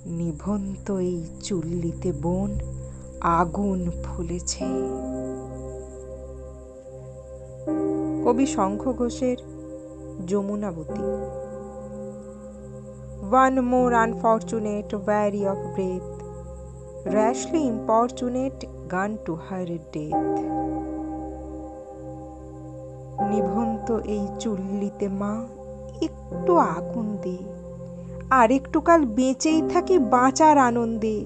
নিভন্ত এই চুল্লিতে বোন আগুন ফুলেছে। কবি শঙ্খ ঘোষের Jamunabati. One more unfortunate weary of breath, rashly importunate gone to her death. নিভন্ত এই চুল্লিতে মা একটু আগুন দে, আর একটু কাল বেঁচেই থাকি বাঁচার আনন্দে।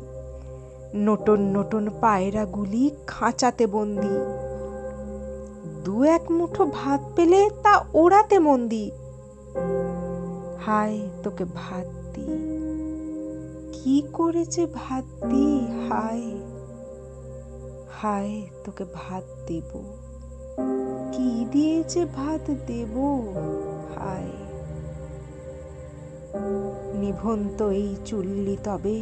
নতুন নতুন পায়রাগুলি খাঁচাতে বন্দি, দু এক মুঠো ভাত পেলে তা ওড়াতে মন্দি। হায় তোকে ভাত দি, কি করেছে ভাত দি, হায় হায় তোকে ভাত দেব, কি দিয়েছে ভাত দেব, হায়। নিভন্ত এই চুল্লি তবে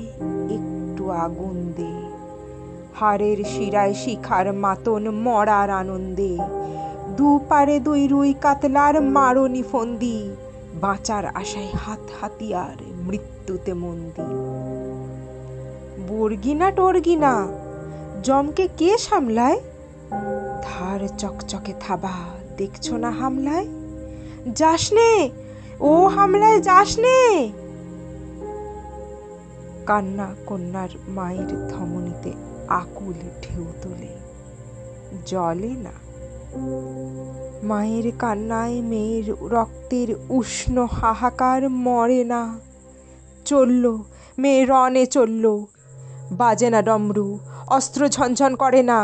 একটু আগুন দে, হাড়ের শিরায় শিখার মাতন মরার আনন্দে। দুপারে দুই রুই কাতলার মারণি ফন্দি, বাঁচার আশায় হাত হাতিয়ার মৃত্যুতে মন্দি। বর্গিনা টর্গিনা জমকে কে সামলায়, ধার চকচকে থাবা দেখছো না হামলায়। যাসনে ও হামলায় যাসনে, কান্না কন্যার মায়ের ধমনীতে আকুল ঢেউ তোলে, জলে না। মায়ের কান্নায় মেয়ের রক্তের উষ্ণ হাহাকার মরে না। চলল মেয়ে রণে চলল, বাজে না ডমরু, অস্ত্র ঝনঝন করে না,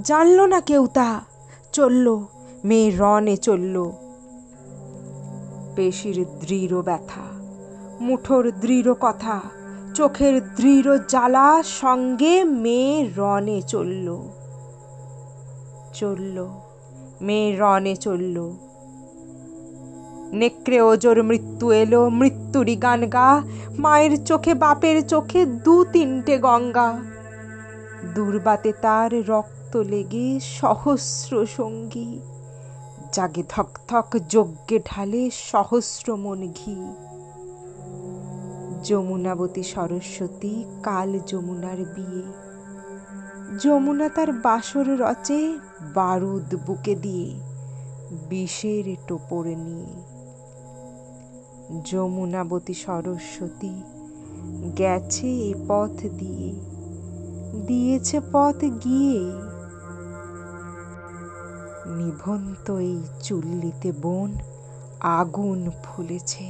জানল না কেউ তা। চলল মেয়ে রণে চলল। পেশির দৃঢ় ব্যথা, মুঠোর দৃঢ় কথা, চোখের দৃঢ় জ্বালা সঙ্গে মেয়ে রণে চলল। চলল মেয়ে রণে চলল। নেকড়ে ওজোর মৃত্যু এলো, মৃত্যুরই গান গা, মায়ের চোখে বাপের চোখে দু তিনটে গঙ্গা। দুর্বাতে তার রক্ত লেগে সহস্র সঙ্গী, জাগে ধক ধক যজ্ঞে ঢালে সহস্র মন ঘি। যমুনাবতী সরস্বতী কাল যমুনার বিয়ে, যমুনা তার বাসর রচে বারুদ বুকে দিয়ে, বিষের টোপর নিয়ে। যমুনাবতী সরস্বতী গেছে এ পথ দিয়ে, দিয়েছে পথ গিয়ে। নিভন্ত এই চুল্লিতে বোন আগুন ফুলেছে।